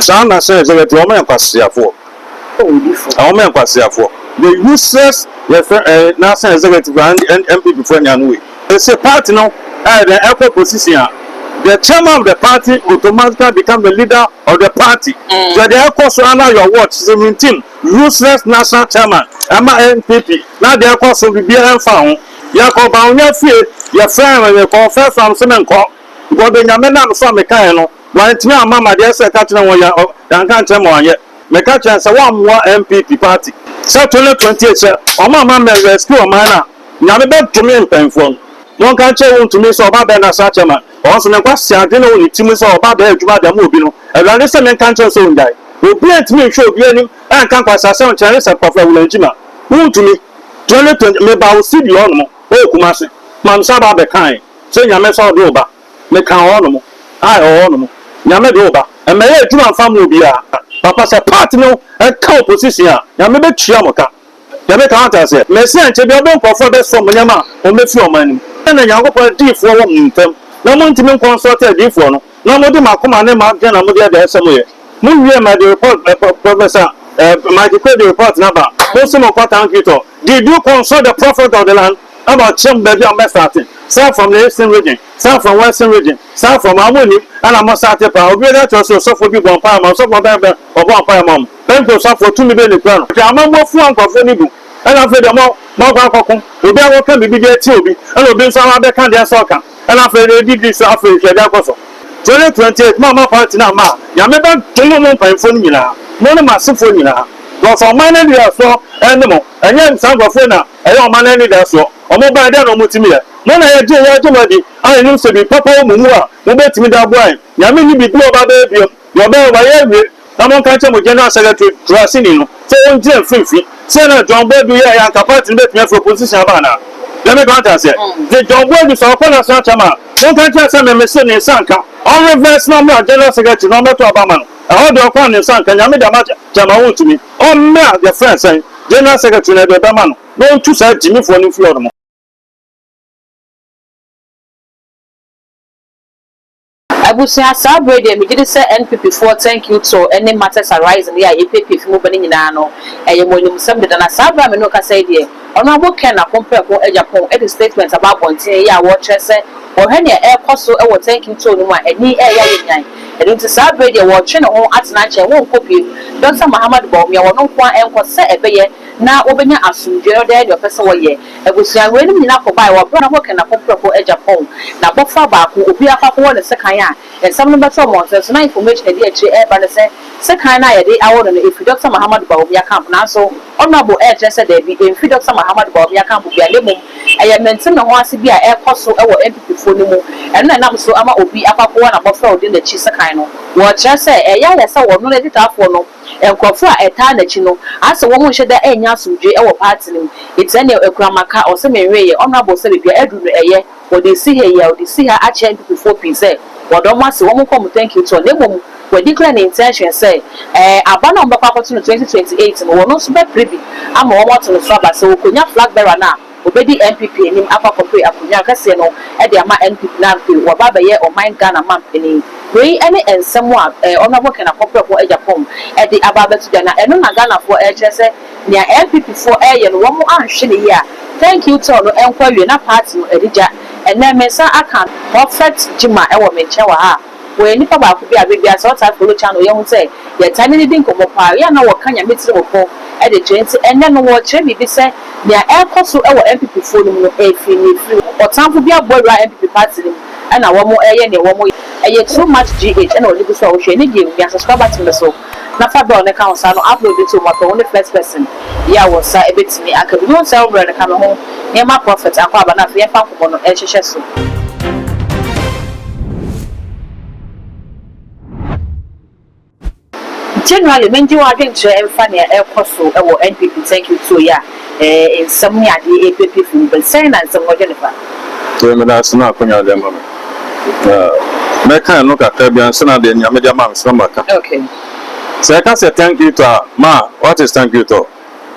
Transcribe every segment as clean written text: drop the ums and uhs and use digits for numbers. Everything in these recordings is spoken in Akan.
Sana says that the woman for. Our man for. The useless national executive and NPP for Yanui. It's a party now, the equal position. The chairman of the party automatically become the leader of the party. So the equal surrender your watch 17 useless national chairman. Ama NPP. Now the equal so be found. Yakob on your feet, your friend and your confess from Simon Cock. Because the Yamena from the Kayano. Why it's your mamma, dear Sir Catherine, and can't tell more yet. Mekacha is a one more NPP party. So 2028, Mama may rescue a manner. Yamabed to me in painful. One can't tell to me so about Ben such a man. Also, the question I didn't know to me so about the Mobile. And I listen and can't tell so die. Who played me show beginning and can't pass a sound Chinese and Prophet Gyimah. Who to me? 2020 maybe I will see the honor. Oh, Kumasi. Man Saba be kind. Say Yameso Doba. Make an honor. I honor. Yamedoba. And may I do a family be a Papa say partner and co position. Yamebe Chiamoka. Yameka answer say, Messi and Chebabon for this from Yama or make your money. And then you go for a deep for 1 term. No one to me consulted deep for no. No more than my command and Mark and Amudia there somewhere. Moon year, my report, Professor. My declared report number. Most of my thank you to. Did you consult the prophet of the land about Chum Baby and Bestatin? South from the Eastern region, south from Western region, south from Amuni, and I must start to pay. We are also suffer people on Palma, so for them or one Palma. Then to suffer 2 million crown. I'm more flank of any book. And I've read the more Coco, who never can be big TB, and will be some other kind of soccer. And after they did this Africa, that was 2028, Mama Party now, Yameba, Tumon Pine now. No massive for you now. Because on my name, so animal, and then some of Fena, and on my name, that's so. Or mobile down on Mutimia. When I do already, I used to be Papa Mumua, who bet me that boy. Yamini be blue about baby. Your bell by every. Someone can't tell me General Secretary Trasino. So on Jim Fifi, Senator John Boyd, and Captain bet me for position Havana. Let me go and say, the John Boyd is our corner Santama. Don't tell some machine in Sanka. All reverse number General Secretary, number to Obama. I hold your corner in Sanka, Yamida Jamaun to me. Oh, me, the friends saying, General Secretary Obama. Don't you say Jimmy for New Florida. Abusia Sabrade, me did say NPP for thank you to any matters arising here. EPP if moving in ano. You will some that Sabra me no can say there. Honorable Ken a compare for Agyapong any statements about pointing ya watchers or any air costo I will thank you to no one any air. And into Sabrade watching on at night and won't copy. Dr. Muhammad Bomb, you will not want and say a bay now open your assume general there your person way. Abusia when enough for buy or brother can a compare for Agyapong. Now Bofa back will be a couple of the second. And some number of there's no information at the air, but I say, second night, I want if you Dr. Muhammad Bawumia camp now, so honorable air just said they be in Dr. Muhammad Bawumia camp will be a lemon. I am mentioned the one to be a air cost so our empty for no more, and then I'm so I'm be up one about fraud in the Chisakino. What just say, a young as I will not let it up for no, and confer a time that you know, as a woman should that any answer our party. It's any a grammar car or some area, honorable say if you're every year, or they see her, or they see her at change before peace. What don't want to come thank you to them. We declare the intention say, about number to 2028 and we're not super privy. I'm more to the swabber, so we could not flag bearer now. Obedi NPP and him upper compare Apunya Casino at the Ama NPP Nampi or Baba Ye or Mine Ghana Mampany. We any and somewhat honorable can a compare for Agyapong at the Ababa to Ghana and no Ghana for HSA near NPP for air and 1 more shilling here. Thank you to the enquiry and a party Edija. And then Mesa Akan, Prophet Gyimah, our Menchawa. When Nipa could be a baby as outside for the channel, young say, yet tiny didn't come up, I know what kind of mitzvah at the joint, and then what Chevy be said, near air cost to our NPP for them, a free, or time to be a boy right NPP party, and I want more air and one more, and yet so much GH and all the social any game, we are subscribed to the soul. Nafa on the council, upload it to my only first person. Yeah, was a bit to me. I could not sell bread and come home. Near my prophet, I have enough. We have found one of HSS. Generally, when you are going to funny air coastal or NPP, thank you to ya in some near the APP from the same and some more Jennifer. That's not when you're there. Meka no kakra bia nse na de nya media man so maka. Okay. So I can say thank you to ma. What is thank you to?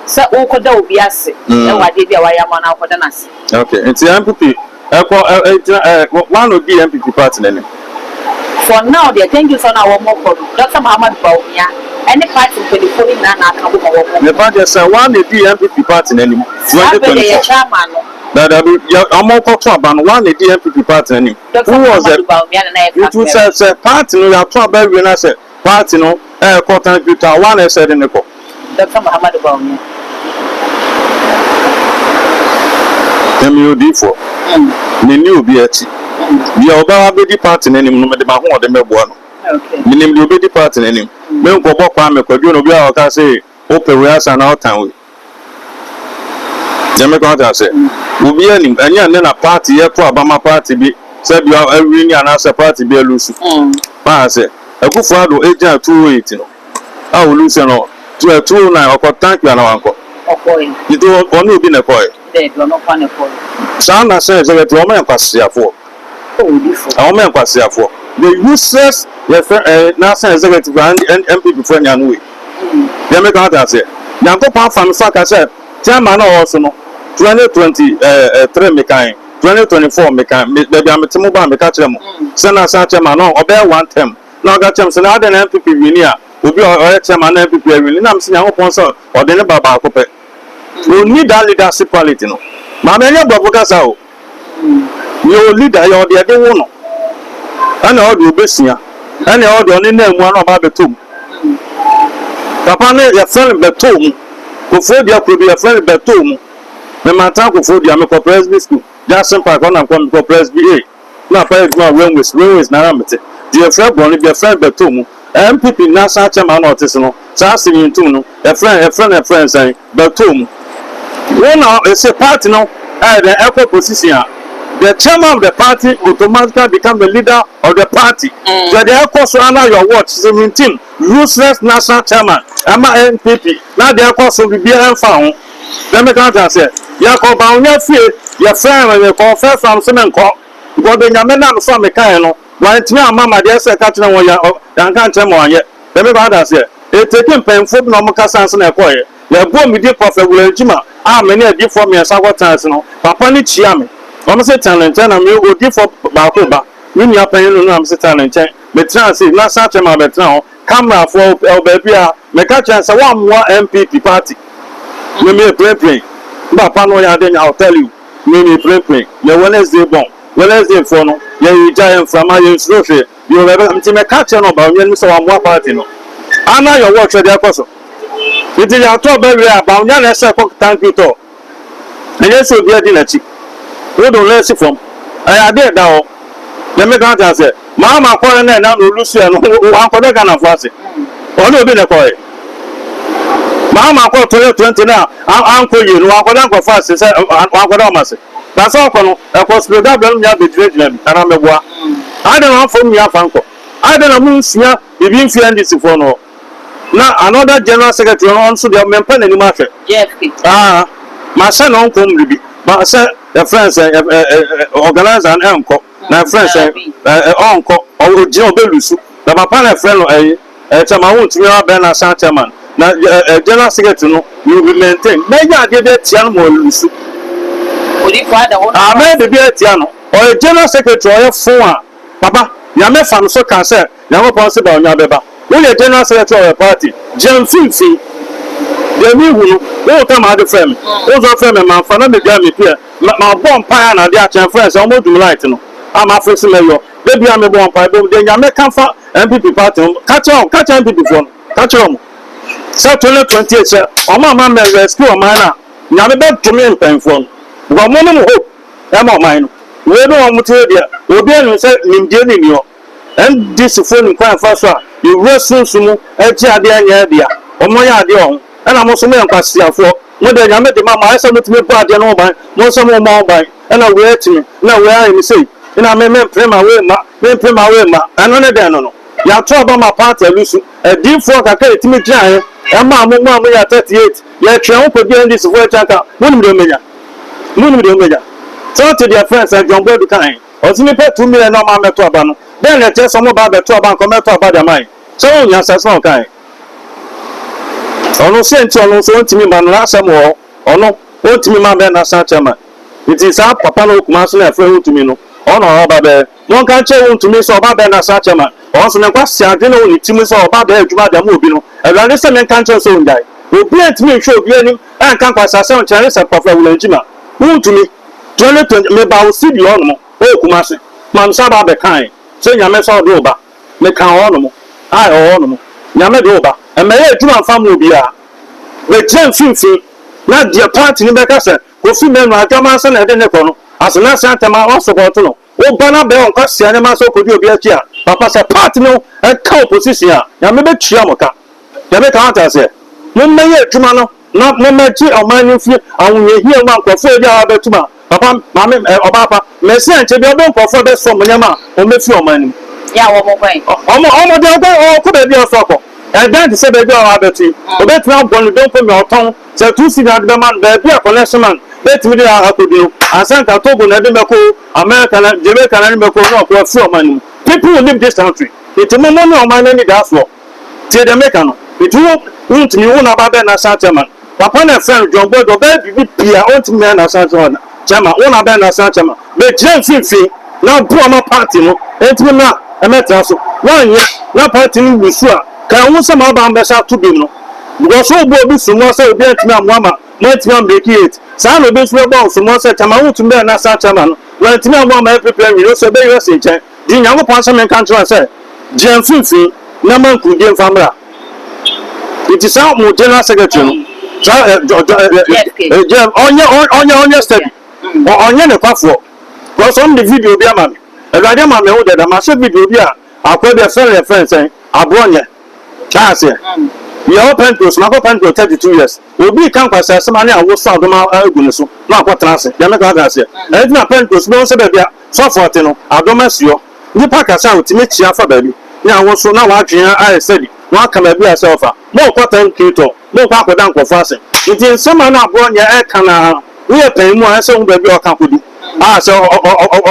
So o koda obi ase. E wa de bia wa ya ma na koda na ase. Okay. Nti MPP one of the MPP party nene. For now, they thank you so now one more for Dr. Muhammad Baumia. Any party for the phone in Nana. The party said one the NPP party anymore. 2024. Chairman. That I'm more talking about one the NPP party anymore. Who was it? It was a party no ya to about when I said party no quarter Peter one I said in the call. Dr. Muhammad Baumia. MUD4. The new BT. The Oba party anymore, the Mahon or the Mebuano. Okay. The name will be the party anymore. Men go back on me, because you know, we are say, open rares and out town. Jamaica say, will be any, and then a party, a Obama party be, said you are every year and as a party be a loose. I say, a good father, 8 I will lose no to a 2-9 or thank you and uncle. You don't only be a boy. They do not find a boy. Sana says that woman pass here for. A woman pass here for. The useless national executive and NPP friend and we. They make out as it. Yanko Pafan Faka said, Chairman also 2023 Mekai, 2024 Mekai, maybe I'm a Timoba Mekachemo, Sana Sachaman or bear one term. Now got him, so now the NPP Vinia will be our chairman NPP, and I'm seeing our sponsor or the Baba Cope. We need that leadership quality. No, Mamma Babuka, your leader, you're the other one. And all the Bessia, and all the only name one about the tomb. Papa, your friend Betom, Cofodia could be a friend Betom. The Matan Cofodia, Mako Presby School, Jackson Park, on a Comico Presby. Now, I go around with railways Naramate. Dear friend, only be a friend Betom, MPP Nasa Chairman Autisano, Sassing in Tuno, a friend saying Betom. One is a party now, the equal position. The chairman of the party automatically becomes the leader of the party. So they are also under your watch, 17, useless national chairman, NPP. Now they are also be found. Let me count and say, Yako Baunia Fee, your friend, and you call first from Semen Court, because the Yamena from Mekano, while Mamma, dear Secretary, and can't tell more yet. Let me count and say, they taking painful no Mocasans and a quiet. Your boy, me dear Prophet Gyimah, many a gift for me as I was no, Papa Nichiami. I'm say talent and I'm go give for Bakuba. When you are paying, I'm say talent. But chance not such a matter now. Camera for Elbabia, make a chance of one more NPP party. You may play. But Panoya, then I'll tell you. You may play. Your Wednesday bomb. Wednesday for no. You giant from my social. You have a catch on about when so one more party. I know your watch at the apostle. It is our top baby about young circle. Thank you, to. And yes, you'll be a dinner chick. We don't let it from. I did now. Let me count and say, Mamma, calling and now Lucian, who are for the gun of Fussy. Only been a boy. Mamma called 20 now. Uncle, you know, Uncle Fussy said, Uncle Thomas. That's all. Of course, the government will be treating them. And I'm a boy. I don't know from your uncle. I don't know who's here. If you feel this for no. Now, another general secretary also the member in the market. Yes, my son, Uncle, but I said, the friends organize an uncle. My friends uncle or Joe Belusu. The papa friend a Chamaun to your Bena Santaman. Now, general secretary, you will maintain. Maybe I did that Tiano Lusu. I made the beer Tiano or a general secretary of 4. Papa, Yame Fan so can say, never possible on your beba. Only a general secretary of a party, Jem Finfi. The new who come out of them. Those are from my family. My bomb pie and the friends almost do light. I'm a first mayor. Baby, I'm a bomb pie, but then you make comfort NPP party. Catch NPP phone. Catch on. So 2028, sir. Oh, my mamma rescue a man. Never back to me in pen phone. One moment hope. I'm on mine. We don't want to hear. We'll be able to say, in you. And this phone in crime first. You rest soon, a idea. Oh, my idea. And I'm also making pass here for when they met the mamma. I said to me, but you know, by no some more by, and I wait to me. Now, where I say, and I may pay my way, and only then, no. You are talking about my party, Lucy, a deep fork. I can't me giant, and mamma, we are 38. You are trying to get this word, Chaka, Moon so to their friends and John Boy kind, or to me, pay 2 million no mamma to Abano. Then I tell some about the 2 bank, come out about their mind. So, yes, that's one kind. Ono sent on so to me man last more or no what me man na sa chairman it is our papa no kuma so na friend to me no ono oba be won kan che won tumi so oba be na sa chairman on so ne kwase ade no ni timi so oba be adwuma da mo obi no ewrade se men kan che so ndai obi antimi hwe obi anim an kan kwasa se on chere se Prophet Gyimah won tumi 2020 me ba o sidi ono mo o kuma se mam sa ba be kan se nyame so do ba me kan ono mo ai ono mo nyame do ba e me ye adwuma fa mo obi a we jen finfin na dia party ni be ka se ko fi me no adwama se na de ne ko no asona santama o support no o bana be on kwase ane ma so ko di obi achi a papa se party no e ka opposition a nyame be tua mo ka ya be ka anta se mo me ye adwuma no na mo me ji o man ni fi awon ye hie wa nkofo e dia ba tuma papa mama obapa me se anche bi obo nkofo be so mo nyama o me fi o man ni ya wo mo kwan omo de ko be bi o so ko e dan ti se be bi o wa betu o be tuna bon don ko me oton se tu si na de man be bi a connection man bet me dey akodo asanta Togo na de meko America na Jamaica na meko no ko fi o man people who live this country it mo no o man ni da so ti de meka no it won't ni wona ba be na sa chairman papa na friend John Boy do be bi pia won't me na sa chairman wona be na sa chairman be jam finfin na bu ama party no enti na emetra so wanye na party ni wusu a ka won se ma ba be sa to bi no because obo obi sumo se obi enti na mo ama mo enti na break it sa no be so ba sumo se chama won tun be na sa chairman no enti na mo ma prepare we so be yo se chen di nyango pan se men kan tro se jam finfin na man ku di famra it is out mo general secretary no jam onye steady onye ne kwafo because on the video bi ama me ewade ma me ho de da ma se video bi a akwa be friend say abronye chance we open to small open to 32 years obi kan kwasa se ma ne awo so adoma agune so na akwotana se ya me ka ga se e na pen to small se be bia so forte no adoma sio ni paka sa otime chia fa ba bi ni awo so na wa adwen a steady wa kama bi ase ofa mo kwatan kito mo kwa akodan kwofo ase nti nsema na abronye e kana we pen mu ase hu ba bi o kan kodi so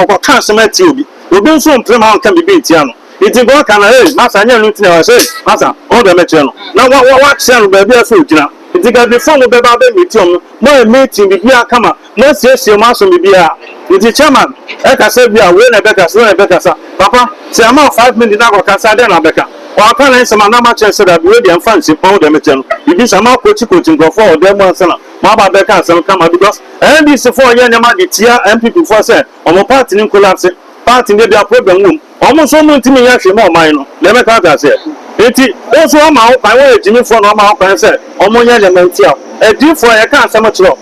o kan se ma ti obi nso mpema on kan bi bi ti ano iti go kana masa nya nuti na say masa o de meche no na wa chen ba bia so gina iti ga be fon be ba be meeting mo meeting bi bia kama mo sie mo aso bi bia iti chairman e ka say bia we na be ka sa papa say am 5 minutes na go ka sa de na be ka o ka na nsema na ma chen say da we de fancy pon de meche no bi sama kochi go for de mo ansana ma ba be ka sam kama because NDC for ye nyama de tia NPP for say o mo party ni collapse party dey their problem room almost so many things ya shemo man no le me ka ta say enti o so ma o kan we Gyimah for no ma o kan say omo nya element a edi for ye kan asem chiro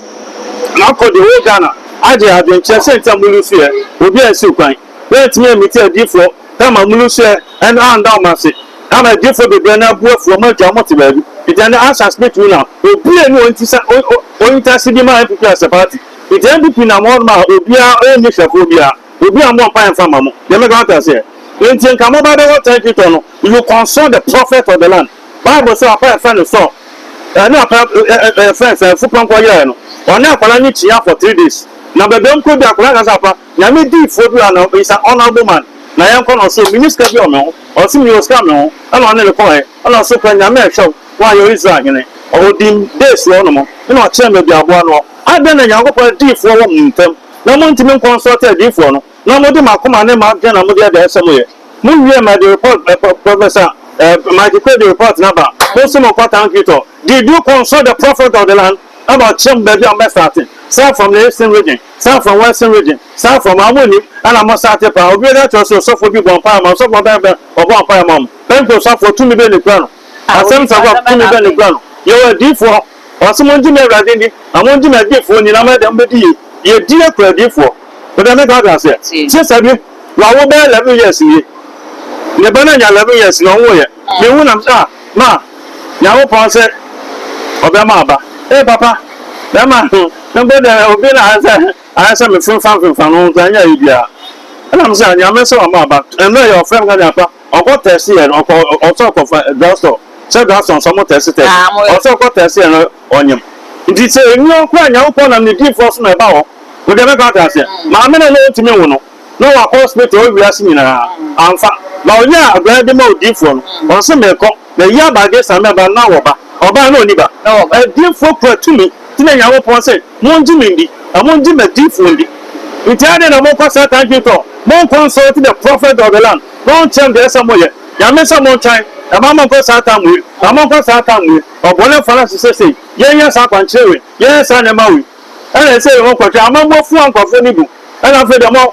na ko de o Ghana aje adwenche say ntamulu so ye obi esi kwan we timi emiti edi for kama mulu so and and down ma say kama edi for be na bu for ma ja mo ti ba bi iti na answer speech na obi enu onti sa o intasi bi ma NPP as a party iti NPP na mo ma obi a o ni shefo bi a obi amon pa en fama mo ye me ga ta say enti nka mo ba de what thank you to no you consult the prophet of the land bible say apa friend so na apa friend say fu pon ko ye no ona akwala ni tia for 3 days na be dem ko bi akwala ga sa pa nya me di fo bi ana is an honorable man na yan ko no so minister bi o me o si mi o scam me o ana ne le ko e ana so kwa nya me show wa yo Israel hene o dim days wo no mo na o che me bi abo no ada na nya ko pa di fo wo mtem na mo ntimi consulted di fo no na mo de makoma ne ma gana mo de da esem ye mo wie ma the report professor my the report number mo so mo kwata nkito did you consult the prophet of the land about chem baby am starting start from the eastern region start from western region start from amoni and am start pa obi da cho so for bi bon pa ma so for ba obo pa ma thank you so for 2 million plan asem so for 2 million plan you were di for o so mo ndi me rade ni amon ndi me di for ni na ma dem be di ye di akra di for but I make out say since I be wa be 11 years ye ne bana nya 11 years no wo ye me hu na ma nya wo pon say obe ma ba papa be ma no be there obi na answer me fin no nya yi bia na am say nya me say ma ba and no your friend ga pa oko test here oko talk of doctor say doctor some test also oko test here no onyem ndi say enyo kwa nya wo pon na me di force na ba wo we dey make out say ma me na no ntimi wo no wa hospital o wiase nyina amfa ba onya agba de ma odifo no on se me ko na ya ba ge sa me ba na wo ba oba na oni ba difo pro to me tina nya wo pon say mo nji me ndi amon nji me difo ndi nti ade na mo ko sa thank you to Mon consult the prophet of the land. Don't tell the somewhere. Yamesa Monchai, a mamma goes out time with, a mamma goes out time with, or one for us to say, yes, I can cherry, yes, I am Maui. And I say, I'm more fun for Fenibu. And after the more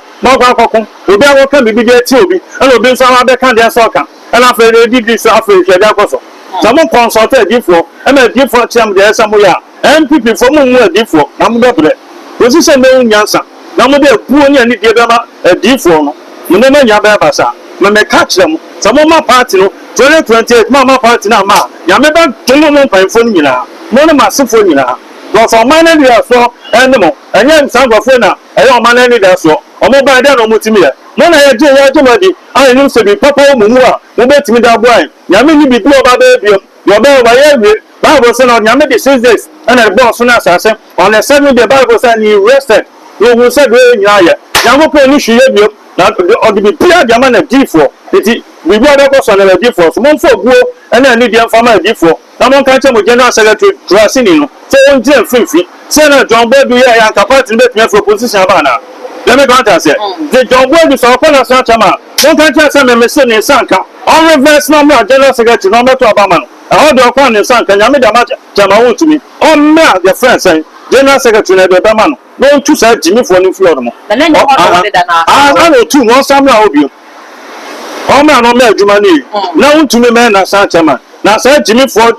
Coco, will be able to be there too, and will be some other kind of soccer. And after they did this, after the someone consulted before, and a different chamber there somewhere. NPP for more different, I'm not there. Position no answer. Now, they poor and a different. You never Yabasa. When they catch them, some of my party, 2028, Mamma party now, Ma. Yameba, Tumon, Pine, Mona Massifona. But for my name, so animal, and then some of Fena, I don't man any that's so. Or mobile down on Mutimia. Mona, I used to be Papa Mumua, who bet me that boy. Yamini be poor about baby, your bell by every Bible said on Yamidi 6 days, and a boss on assassin. On the 7th, the Bible said he rested. You will say, Yamu Penishi, now the Pia Yaman a D4. We got a person on a D4, so one for go and then need the farmer D4. Someone can't tell me General Secretary Drasinino, so on Jim Fifi, Senator John Boyd, and capacity to make for position Havana. Let me go and say, the John Boyd is our corner Santama. One can't tell some Messina in Sanka, all reverse number General Secretary, number 2 Obama. I hold your corner in Sanka, Yamida Jamawu to me. Oh, man, the friends saying, General Secretary Beberman, no two side Jimmy for New Florida. And then I know 2 more summer of you. Oh, man, no more Jumani. Now to me, man, as Santaman. Now, said Jimmy for a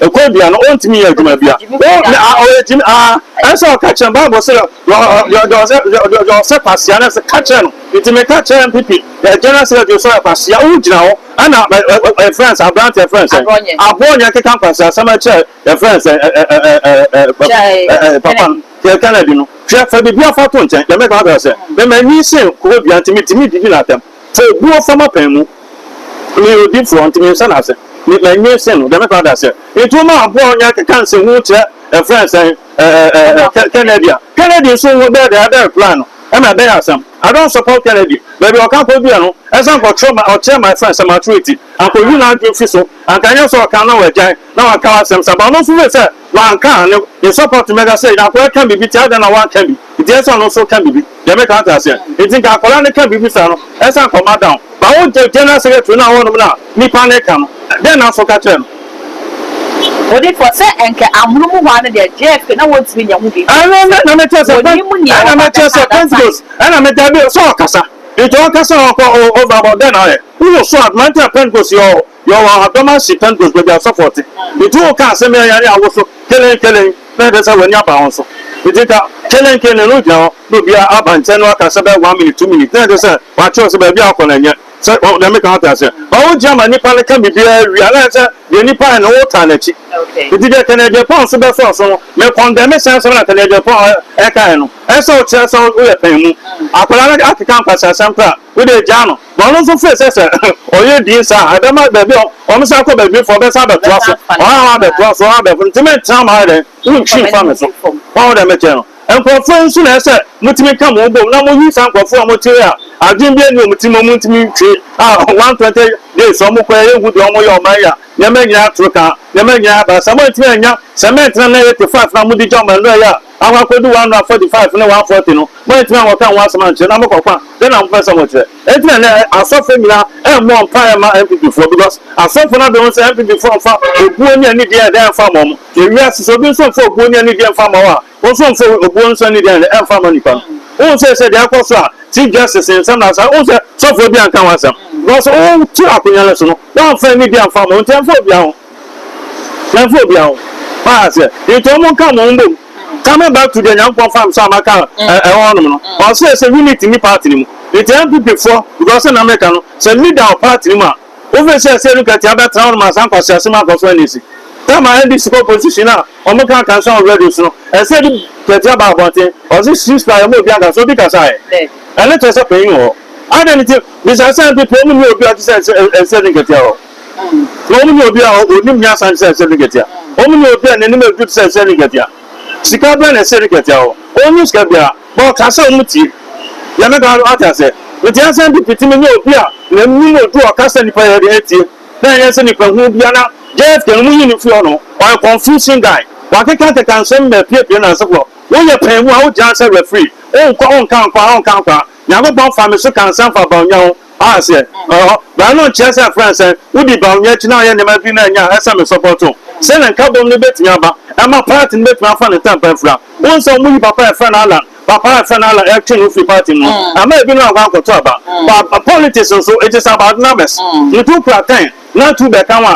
Kobian, own to me, Jimabia. Oh, I saw catch and Bible say, your Sebastian as a catcher. It may catch NPP. The General Secretary saw a Passia, and my friends, our branch friends. Our born Yankee campus, some chair, the friends, Papa, Canadian. Chef for the Biafra Tonche, the Mega say, the man, say, Kobian to me, did not them. So, go from a pen. We different to me, son. I said, my new son, the Mega say, it will not born Yankee cancer, a friend saying, Canada. Canadian soon will bear the other plan. I'm a bear some. I don't support Kennedy. Maybe I can't put you as I'm for trauma or chair my friends and my treaty. And for you not do official, and can you also can know a giant? Now I can't say, but no fool say, one can, you support to make us say, that can be better than one can be. It is also can be. They make out as you think our colony can be better, as I come down. But I want the General Secretary now, Nippon come, then also catch them. What if for say and I'm one of their Jeff and I want to be young. I don't know, I'm a chess of Pentacles, and I'm a David Socasa. It's all Casa over about then. Who was so Atlanta Pentacles, your Domasi Pentacles with their support. The 2 cars, I was killing, that is when you're bound. We did killing, will be up and 10 workers about 1 minute, 2 minutes. Then they said, what chose about Biakon. So, let me count as oh, German Nippon can be realized the Nippon and old Tanachi. It did a Canadian pound, so that's also may condemn a sense of a Canadian pound. And so, chess out with a pen. I could not campus as some crap with a journal. But also, first, or you did, sir, I don't mind the bill, almost I could be for the Sabbath cross, or the cross, or the intimate time, I didn't shoot farmers from all the material. And for friends, soon as I said, Mutimi come over, no more use and for material. I didn't be able to me 120 days, some of would your Maya, Yamania Truka, Yamania, someone cement 85 from Moody John and Laya. I could do 145 and 140. But now I can't once a month, and I'm a then I'm person with it. And then I suffer now and more fire my MP before because I suffer not the ones MP before a Bunya Nidia there farm. The rest is a bit so for Bunya Nidia farmer. Also for a bonus and the farmer. Also said the Aqua, Chief Justice in some house. Also, so for Bianca was because all 2 Aquilians, one friend Nidia farmer, 10 for Biao. 10 for Biao. I said, you don't come on. Coming back to the young farm, some account, ornament. Also, it's a unity in the party. It's empty before because an American said, lead our party. Over says, look at the other town, my son, because Sasima was when is it. Come on, this position now. Omaka can sound ready soon. I said, get about one thing, or this is by a more younger, so because I. And let us pay you. I don't know, Mr. Sam, people will be at the selling it. Woman will be our Nimas and selling it. Woman will be an enemy of good selling it. Sikaban and selling it. Only Scabia, but Casa Muti. Yamaga Ata said, with the answer to Pitimino, the moon will do a custom by the 80. Then yes, any Pahubiana, Jeff can win if you know, or a confusing guy. What I can't send the people as well. When you pay, well, just a free. Oh, count, Nyankopɔn fa me so kansan fa bawnya ho ase ba no chese friends wudi bawnya chi na ye ne ma bi na nya esa me support se na nka bom ne betimi aba ama party ne betimi afa ne tampa fura won so mu yi papa e friend ala papa e friend ala e twen free party no ama e bi no akwa koto aba but politics so it is about numbers you two plan na two be kan wa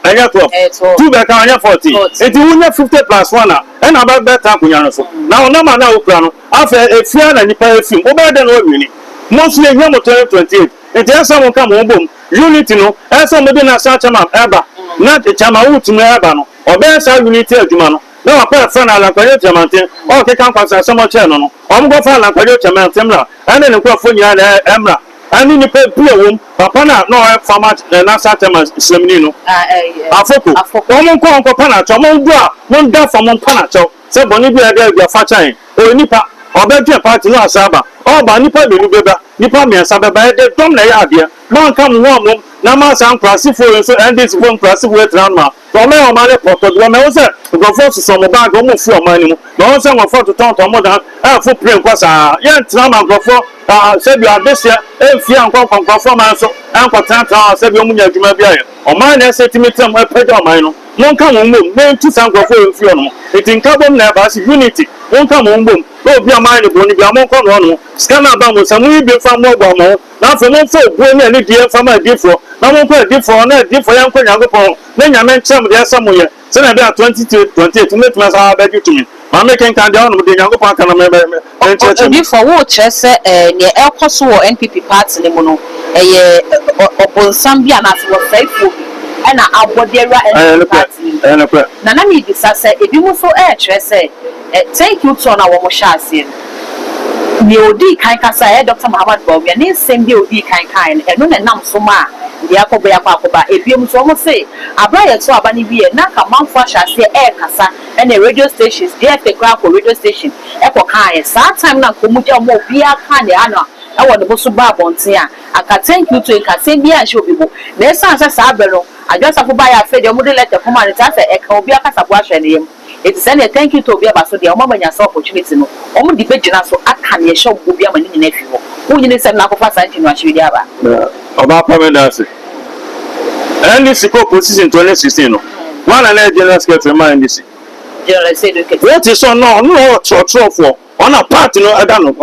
anya 12 two be kan anya 40 eti wunya 50 plus 1 na about better akunya no so na ona ma na okura no afa efia na nipa efim obede no wini mostly here mo 2028 it is some come home unity no some be na sa chama eba na chama wutu na eba no obe sa unity aduma no na wa pa fa na la kwaje chamanten o ke kan kwasa some che no no o mo go fa la kwaje chamanten la ene ne kwa fo nya na emra ani ni pe wom papa na no farmer na sa chama semni no afoko o mo ko pa na cho mo do a mo da fa mo pa na cho se boni bi aga ga fa chan o nipa obeje party no asaba oba nipa belu beba nipa miensa beba de dom na ya ade man kam ho mo na ma san klasifo so ndc fo klasifo etran ma to me o ma le poto do me o se go fo so mo bag o mo fu o ma ni mu no se go fo to ton mo dan e fo pre nkwasa ye ntran ma go fo se bi adesia e fi an kon fo ma so an ko tan se bi o mu nya adwuma bi aye o ma na se timitam e peja o ma no mon ka mo mbom me ntu san go fo e fi o no etinka bom na ba si unity mon ka mo mbom obi amane bo ni bi amon ko no scanner ba mo samu bi fa mo gba mo na fo mo fo obo ni ani die fa ma die fo na mo ko die fo na die fo yan ko Nyankopon na nyame nchem de asa mo ye se na be 2028 me tuma sa ba gitu mi ma me ken kan de on mo de Nyankopon aka na me obi fo wo chese ne ekoso wo NPP party ni mo no ye obonsam bi anase wo faifo na abodera NPP party na mi disase ebi mo so chese thank you to na wo mo sha ase ni odi kan kasa Dr. Muhammad Bawumia ni sembi odi kan eno na nam so ma ndi akoba yakoba ebiem so mo say abraye to aba ni biye na ka manfo sha ase kasa na radio stations dey tekra ko radio station ko kan sa time na ko mu je mo bia kan ne ana e wo de so ba bonten aka thank you to ka sembi a she obibo na esa sa abelo adwasafo ba ya fe de mo de letter kuma ne ta se ka obi aka sabo ahwe ne yem it is any thank you to obi abaso de o mama nya so opportunity no o mu di pagina so aka ne show obi amani nyina fi ho wo nyine sem na kofa santi no ahwe di aba oba permanence NDC ko position 2016 no one na general secretary ma NDC general secretary what is on no true for on a part no ada no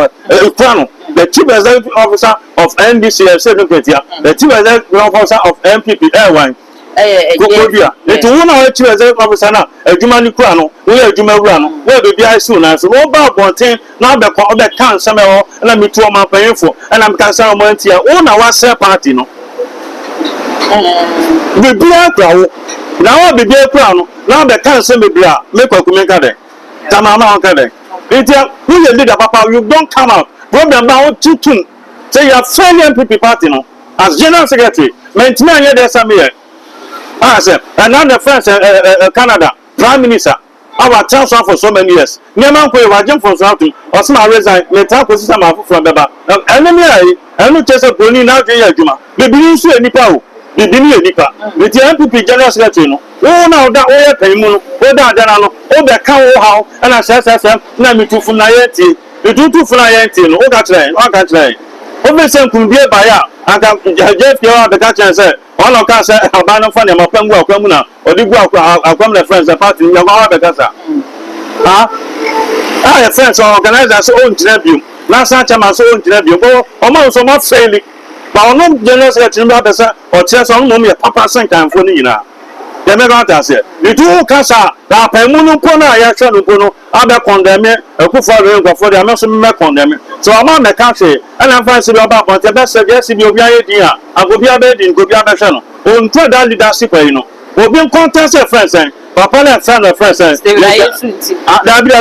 plano the chief executive officer of NDC secretary the chief executive officer of NPP airline Kokodia it won our chief executive officer na adwuma ni kura no we adwuma wura no we be bi isu na so wo ba bonten na be ko be kan seme ho na mitu o ma panfo na me kan sa mo antia wo na wa se party no bibia kura wo na wo bibia kura no na be kan se bibia me kwakume ka de tamama on ka de itia who you leader papa you don't come out problem ba wo tutun say you are failure NPP party no as general secretary maintain anya de same here and now the friends Canada Prime Minister our transfer for so many years neman ko wa jam for so to osma resign me ta ko sisa ma from beba enemy ai enu chese broni na dwe adwuma bibini nso enipa o bibini enipa with the NPP general secretary no wo na oda wo ye pan mu no wo da adana no wo be ka wo hawo na sesesem na mitufu na ye ti mitufu na ye ti no wo ka tren o be sen kumbie ba ya aka jaje fio be ka tren se ono ka se abano fa ne mapangu akwamu na odigu akwam na friends party ya kwa be ka sa ya friends organizer so on tribune na sa chama so on tribune bo o ma so ma faili ba ono general secretary ba be sa o tie so no me papa sen kan fo ni nyina de me ga ta se ni tu ka sa da pa mu no ko na ya hwe no ko no abe condemn akufo re ko for de am so me condemn so ama me ka se ana fa se bi oba bon te be se je si bi obi aye din a agobi abe din gobi abe hwe no on to that leadership you know obi contest friends papa na friend of friends da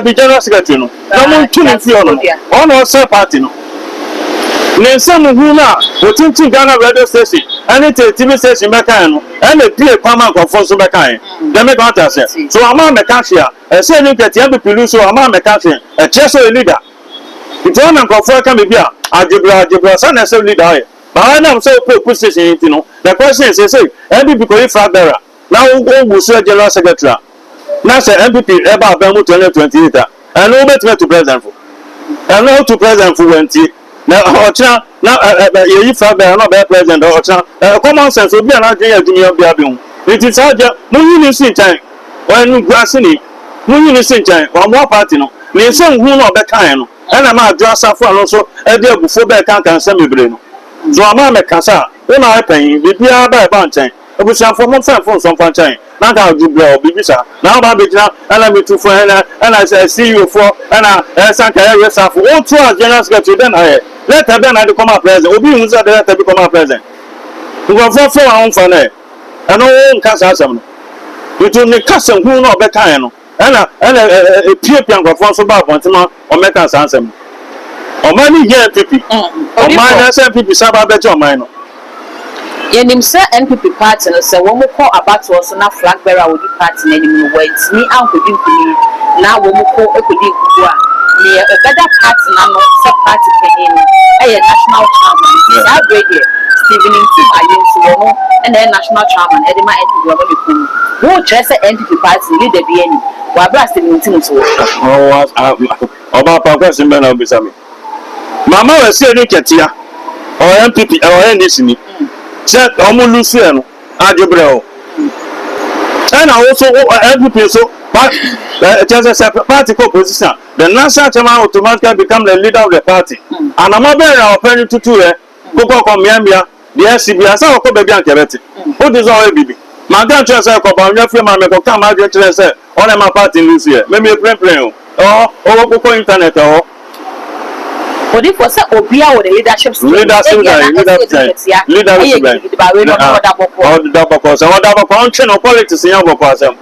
bi general secretary no na mo tuni fi ono se party no nensa mu hu na otintin Ghana radio station any TV station be kan no and the play kwama nkofo so be kan dem me kan ta se so ama me ka hia e se ni kete MPP lu so ama me ka hia e che so leader ito na nkofo ka me bia agyebra sa na se leader ai ba na so position you know the question is say MPP ko ifra bearer na wo so general secretary na say MPP e ba mu 2028 and no bet to president for and no to president for 20 na ocha na ye fa be na be president ocha common sense obi na dwen ya dwumi obi abi hu it saja munyi ni sinchan wanu guase ni munyi ni sinchan wa mo party no ni se hu na obe kan no na ma adwo asafo ano so e de agufo be kan se mebre no so ama me kasa una apan bibia ba nchen ebusiafo mo fa fo so fa nchen na ka dubla bibisa na ba be gina ana me tu fo ana CEO for ana sanka ya resafo o to as general secretary then let her be na the come president obi hu say let her become president ngo fo awon fa na ana o nka sa asam no itu ne kasa hu na obe kan no ana pie nkofo so ba abontema o meka sa asam o mani ye NPP o mani NPP saba be jo mani no yenim se NPP party no se wo mo ko abato so na flag bearer wo di party na enim no wait ni ankodi nkuni na wo mo ko ekodi nkuku a ni ebeda party na no se party penin national chairman sa brede Stephen Tim Ayensi wo no na national chairman edema NPP wo me kunu wo chese NPP party leader bi ani wa bra Stephen Tim so oba pa question be na obisami mama we se ni ketia o NPP o NDC ni check omo lusu eno ajobre o and also NPP so but just a party opposition the national chairman automatically become the leader of the party and amabere open tutu koko ko miamia the SCB asa ko be bi ankebeti o dis all bibi ma gan try say ko ba nwa free ma me ko kam ma try say on my party lusu here me plan o koko internet o Odi for say obia wo the leadership leadership no politics yan boko asem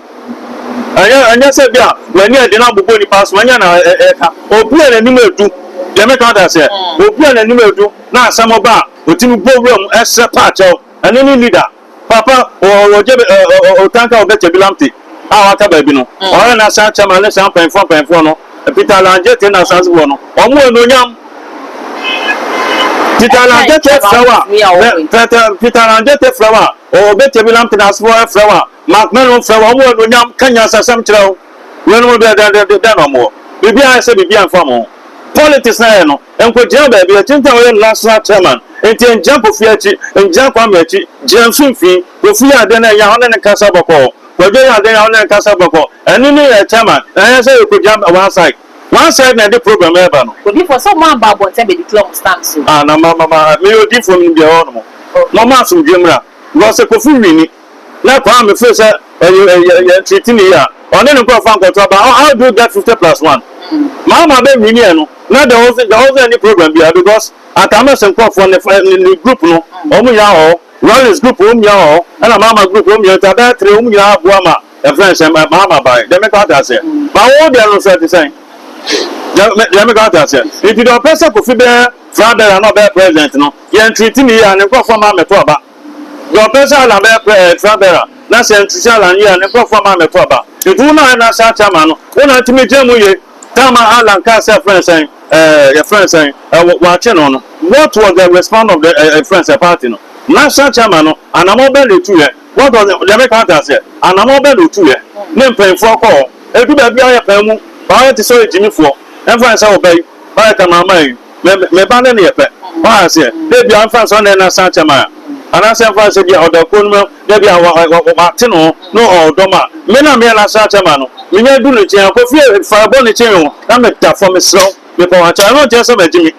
anya say bia when you dey na bubo ni pass when you na ka obia na nim edu dey make out say obia na nim edu na asem ba otimi program ese patch ani ni leader papa o je o tanka obeche bilamti awaka ba bi no o na sa chairman na sa penfo no Peter Lanje te na sanse wo no o mu enonyam Peter Lanje te flower o beche bilam te na flower macmelon flower mo enonyam kanya sasam kirao we no be da no mo bibia se bibia fa mo politics na no enko jia ba bi tinta we national chairman enti enjam po fiachi enjam kwa mechi jam finfin we fu ya de na ya hono ne kasa boko we ya de ya hono ne kasa boko eni ni chairman na say ko jam one side na the problem ever no odi for some man ba bon be declare stand so na mama me odi from the hono no ma so Gyimah go se ko fu wini na kwa me fe say treat me ya one no go fan control ba how do that 50+1 mama be wini no na there was any problem because atama se ko for the group no omu ya ho Rollins group omu ya ho na mama group omu ya ta ba 3 omu ya abu ama e friends mama ba dem make out say ba wo dey no say the same me got that say if you don't person ko fi be father and not be president no you treat me and ko for ma me to ba your person na be father na say treat ala you and ko for ma me to ba if you na sa chairman no una timi jemu ye tama ala ka say friends your friends wa che no what was the response of the friends party no national chairman no anamo be le tu ye what was the make out say anamo be le tu ye ne pen for ko edu ba bia ya pan mu ba ti so ejimi fo enfa say obey ba ka mama yi me ba ne ye pe ba say de bia enfa so na national chairman ana say enfa say bia odako no de bia wa ti no odoma me na me national chairman no me nya du no chen ko fi fa bo ne chen o na me ta for me slow me po wa cha no je so be jimi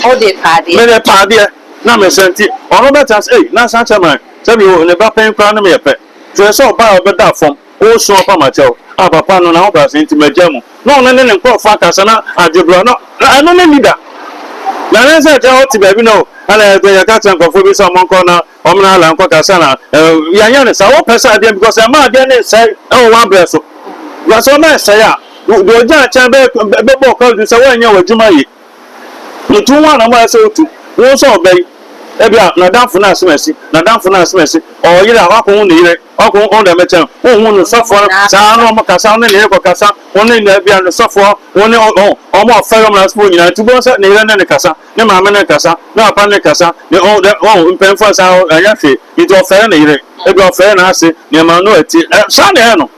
o de pade me de pade na me senti ono beta say national chairman say me o ne ba pen kwa na me ye pe so so ba o be da form o so pa ma cheo papa no na obra senti majamu no ne nko fa kasa na adwebro no ano ne leader na na say ja hot baby no ala do ya ka tan ko fo bi so mon ko na omna ala nko kasa na ya nya ne sa wo pesa ade because e ma ade ne say e wo abra so wa so na say ya do ja cha be bo ko du say wa nya wa Gyimah yi ni tu wa na mo say otu wo so obey ebia na danfo na asemasi o yire akwa hu ne yire akwa hu da mecha hu no sofo sa no mo kasa ne ne ko kasa woni na ebia no sofo woni o mo fere mo na spo nyina tubo sa ne yire ne kasa ne ma me ne kasa ne apa ne kasa ne mpemfo sa anya fe ito fere ne yire ebia fere na ase ne ma no ati sa ne no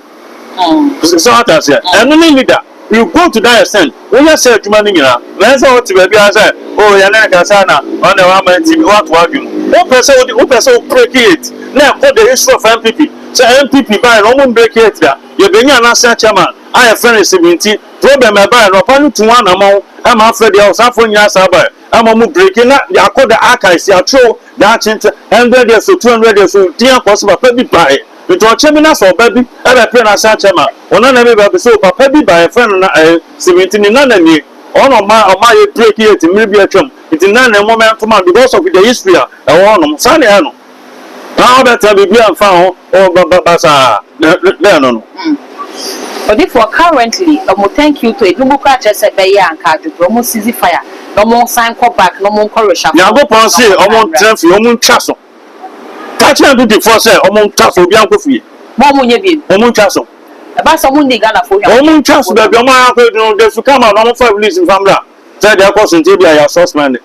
so ata se eno ne leader you go to that extent. When you say Juma Nina, let's say what baby I say, oh, Yanaka Sana, on the woman team, what to argue. One person break it. Now, put the issue of NPP. So NPP by no one break it there. You're being an answer chairman. I have friends 70. Problem about no pan to one amount. I'm afraid the house for years about. I'm a breaking up. They are called the archives. They are true. That's 100 years or 200 years or dear possible baby by. You don't check me now, so baby. I have friend as chairman. One of them so papa be by a friend 17 in none on my break it maybe a chum. It's in none moment because of the history. I want them. Sunday. Now that I be found or Basa. No. But if for currently, thank you to a Dumbuka just a bay and card, no more CZ fire, no more sign call back, no more correction. Now go on say, among Trump, your castle. Catching to the force, among castle, Bianco Free. Mamma, among castle. About someone they gonna for your own castle, that your man there's to come out on 5 releasing from that. Said their course in Tibia, your sauce man.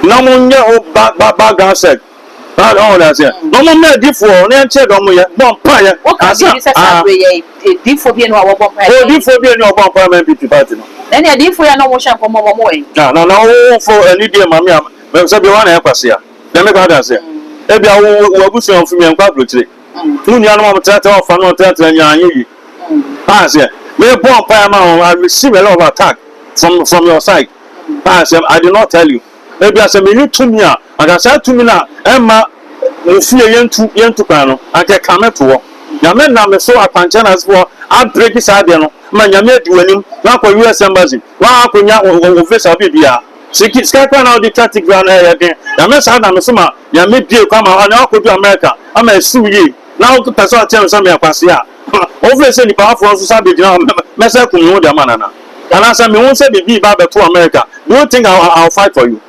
No one background said. Oh, that's it. No more before, then check on me. One fire. What can you say? Deep for being our bomb. Oh, deep for being your bomb NPP party. Then a deep for your no motion for more. No, for an idiot, mamma. Well, so be one help us here. Let me go down there. Maybe I will push on from me and publicly. Soon, young mom, tell off and not tell you. I said, we're born paramount. I receive a lot of attack from your side. I said, I did not tell you. Maybe I said, you to me, and I said to me now, Emma, you see a young to panel, I can come to work. Your men now so a panchanas for outbreak is ideal. Man, you made winning, not for US embassy. Why could you official BBR? She keeps scatting out the tactic ground again. The mess out of Summa, you made you come out and I'll go to America. I may sue you. Now to pass out tell some of Passia. Obviously, the powerful Sabi, Messa Kumu, Manana. And as I won't say be back to America, do you think I'll fight for you?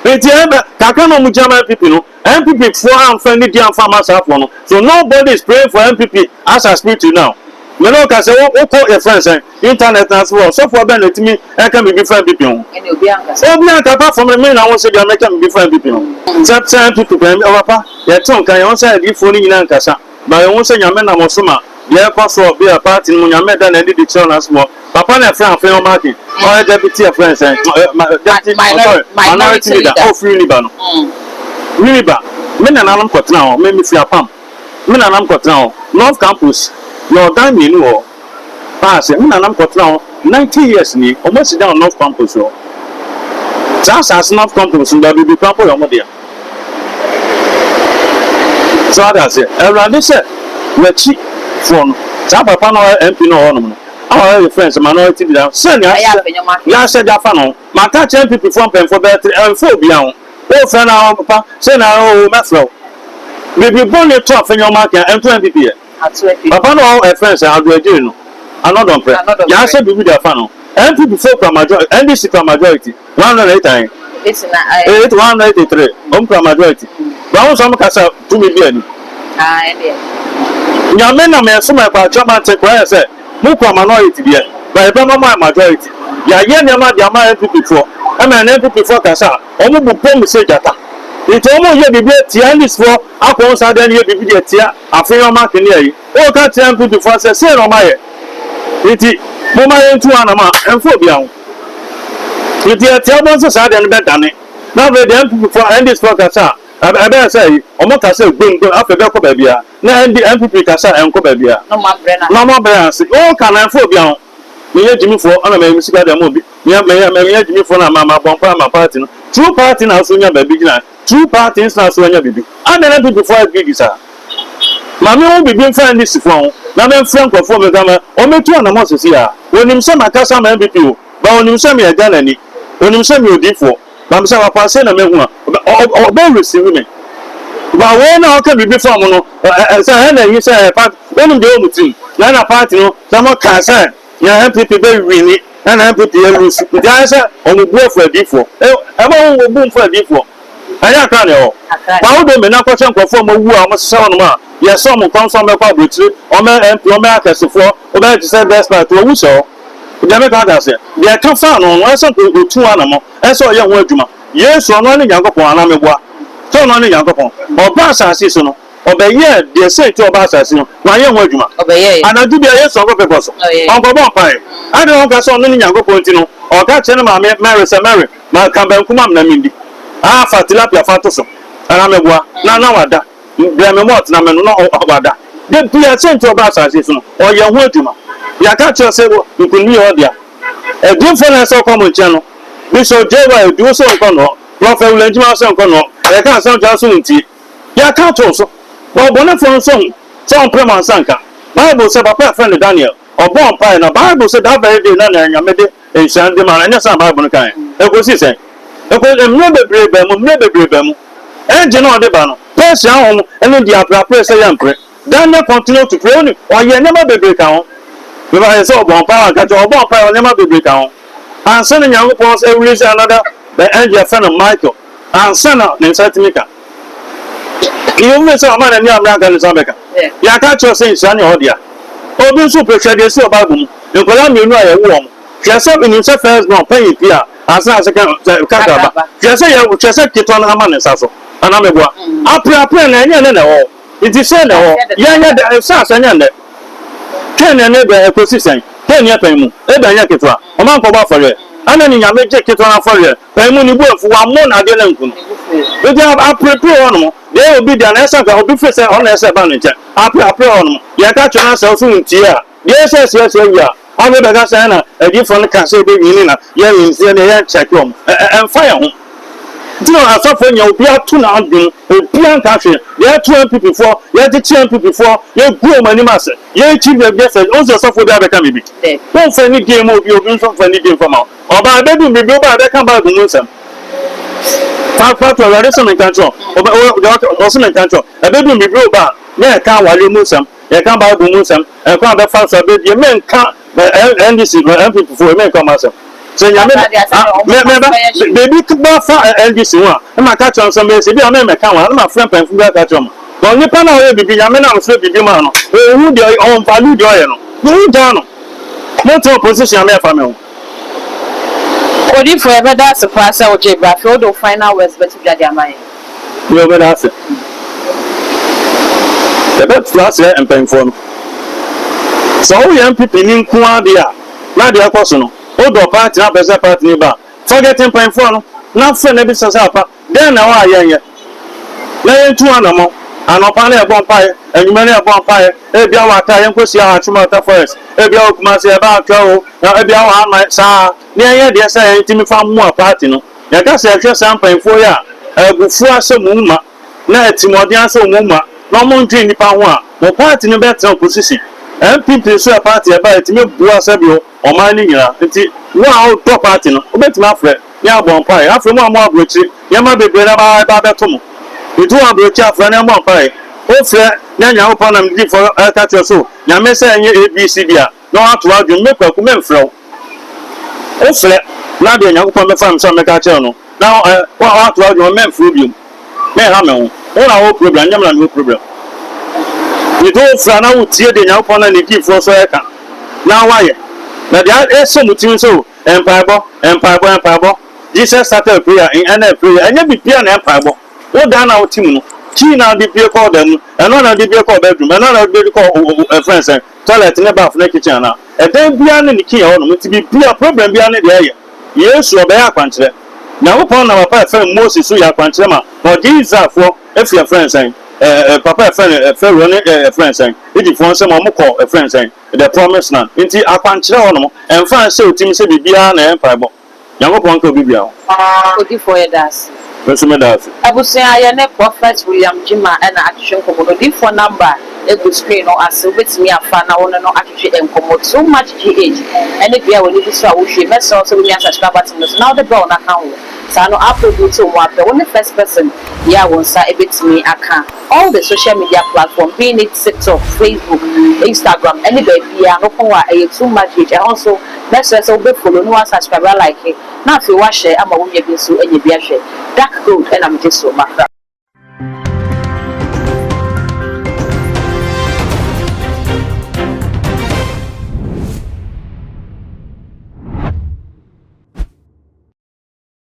Kakano Mujama people, NPP for and friendly dear farmers have one. So nobody is praying for NPP as I speak to you now. You know, because I call your friends and internet as well. So for benefit me, I can be different people. And you'll be apart from the men, I want to say they can be different people. Some people can be over. Your tongue can also give phone in Ankasa. But I won't say your men are Mosuma. The airport will be a part in Munamed and the children as well. Papa and friend for your market, or deputy of friends and minority leader, oh, free Liban. Riba, men and Alam cut now, maybe free a pump. Men and Alam cut now, North Campus, your diamond war. Pass it, men and Alam cut now, 90 years in almost down North Campus. Just as North Campus, and there will be people on there. So that's it. Around this, we're cheap from Sapa Pano MP no ornament. Our friends, minority leader, send ya said that funnel. My catch NPP from pen for better and for beyond. Oh, friend, our papa, send our metro. Maybe born a top in your market and 20 NPP. Papa, no, our friends are doing. Another prayer. Ya said, be with their funnel. NPP for majority, NDC for majority. 108 times. It's 183. Majority. Brown some casa to me. Yamena me so my pa chama take where say muko minority there but e be my majority ya ye nyama dia ma NPP for e ma NPP for kasa omo bu pom se jata ito omo ye bibi tia this for akon sa den ye bibi de tia afin o ma kini ayi o ka tia NPP for say no ma ye iti mo ma ye ntu anama enfo bia ho iti tia bon so sa den be dane na be the NPP for and this for kasa I better say, Omo Kasa, boom, after Beko Babia. Now, the NPP Kasa and Kobabia. No more brands. Oh, can I phobia? Me, Jimmy for honor, my music at the movie. Me, Jimmy for Mamma Bompa, my party. Two parties now, Sonia Baby. Two parties now, Sonia Baby. And then I before I give you, sir. Mammy won't be being friend this phone. Now, then, Frank of Former Gamma, or me 2 and a month here. When him send my Kasa MVP, but when him send me a Danny, when him send me a D4. Mamsa wa pass na mehuna o be receive me ba we na o ka bibi form no say na yi say part when dey o mutim na party no some ka say ya MPP be win na MPP e lose dey say o mu bu for D4 e ba wo bu for D4 aya ka ne o ba wo do me na ko chen ko form wu a mo se won ma ye so mo kon so me kwa brotri o me MP o me akasefo o be say best part o wu so Jame ka say they can fa no no so ko tu anamo so ye ho adwuma Yesu no ne Yankopon anameboa so no ne Yankopon oba asase so no obeye de say to oba asase no wa ye ho adwuma obeye anadu bia ye so go pepo so onko bon pai ade on ka so no ni nyankopon ti no o ka che no ma Mary se Mary ma kan ban kuma na mindi fa tilapia fa to so ana meboa na wada bia me mot na me no wada de bia say to oba asase so o ye ho adwuma ya ka che se nkuni o dia e do for na so come nche no Bishop Jewa do so nko no Prophet Ulenjima so nko no e ka so ja so nti ya ka to so bo bona for so prema sanka Bible say papa friend Daniel obon pai na Bible say that very day na nyamede ensan de ma na san Bible kan e ko si say e ko emre bebre mu enje na ode ba no person ahụ ene di apra say yampre Daniel continue to pray only o ye nyama bebre kan ho we ba say obon pai ka to obon pai o nyama bebre kan ho and send nyankopon say release another the angel friend of Michael and send na satimika you may say man ni amra kan so beka ya ka cho say nsan ya odia obi so pressure dey see Bible mu nkola mi nu aye wo Chese in himself first born pay pia asa second kakaba. Chese ya chese kiton na ma nsa so. Ana meboa. Apre na enye na wo. It is say na wo. Ya nya de sa nya nde. Ken na be ecosystem. Ken ya pen mu. E ba nya kitwa. O man ko ba fore. Ana ni nya meje kiton na fore. Pen mu ni bu afu wa mo na de na nkunu. We dey apre on mo. Dey obi da na esa ka obi fe say on na esa ba no nche. Apre on mo. Ya ka chona se so ntie a. Dey se ya. Ave bega say na edifo kan say be yin na ye yin say na ye check am en fire ho tino asofo nya obi atu na adun obi an ka hwe ye 2 NPP for ye 10 NPP for ye go mani mase ye chief the guest on so asofo bi abeka me bi won fa ni game obi so fa ni game for ma oba bedu me bi oba abeka ba gun nsam fa to wale so me kan cho oba o so me kan cho bedu me bi oba na ka wale mu nsam ye kan ba gun nsam e kwa be fa so be ye men ka NDC NPP for men come myself. So you baby ba fa NDC one. Na ka chon so me se bi na me kan wa na friend pen fu ka chon. Ko ni pa na we bibi ya me na so bibi ma no. E hu de on value de oye no. Hu da no. Mo to position me fa me ho. Odi for ever that surprise o je bra fi o do final words but you dey amai. You be that. The best class here and pen for. So we NPP ni nkuwa dia na dia kwaso no o do party na bese party ni ba forgetting point for no na fe na bi sasa apa den na wa ayenye na yentu anamo anopa na ebon pae enyuma na ebon pae e bia wa ta yenkosi a chuma ta forest e bia okuma se e ba atwa o na e bia wa ama sa ni yen dia sa yen timi fa mu party no ya ka se hwe san point for ya egufu asemu ma na etimodi asemu ma no mo ntwi nipa ho a mo party no better opposition NPP so a party about it me bua sabio o man ni nyina nti wo a top party no obetima afre ya bon pai afre mo amo abrochi ya ma bebre na ba beto mo itu abrochi afre na mo pai o fre nya nya wo na mdi for catch so nya me say enye ABC bia no ato adun me kwaku me mfre o fre na de nya wo me fam so me catch no na wa ato adun me mfre biom me ha me ho o na wo problem nya me na no problem we do frana utie de nyapon na niki fro so eka na waye na dia esomutin so empaibo Jesus started prayer in NPP prayer anya bibia na empaibo wo da na utim no chi na di pie call dem and na di pie call bedroom and na di call friends toilet ne bath na kitchen na e den bia na niki ya no mti bibia problem bia na de ye Yesu obe ya kwankyere na wo pon na papa friend Moses so ya kwankyere ma no Jesus for efia friends papa friends saying it for some more call a friend saying the promise land into a country on and find so team say bibia na empire yango pon ko bibia odi for das resume das abusia ya ne Prophet William Gyimah and atwhwe nkomo odi for number egu screen no as betimi afa na wono no atwhwe nkomo so much gh and if you are willing to so we mess also we subscribe button now the bell na kan so no upload to mo after when the first person ya won sa ebetimi aka all the social media platform being it TikTok, Facebook, Instagram, anybody ya no kon wa too much gh also let's also be follow no subscribe like it now if you watch share ama wo ye bi so enye bi ahwe dark gold and I'm just so macra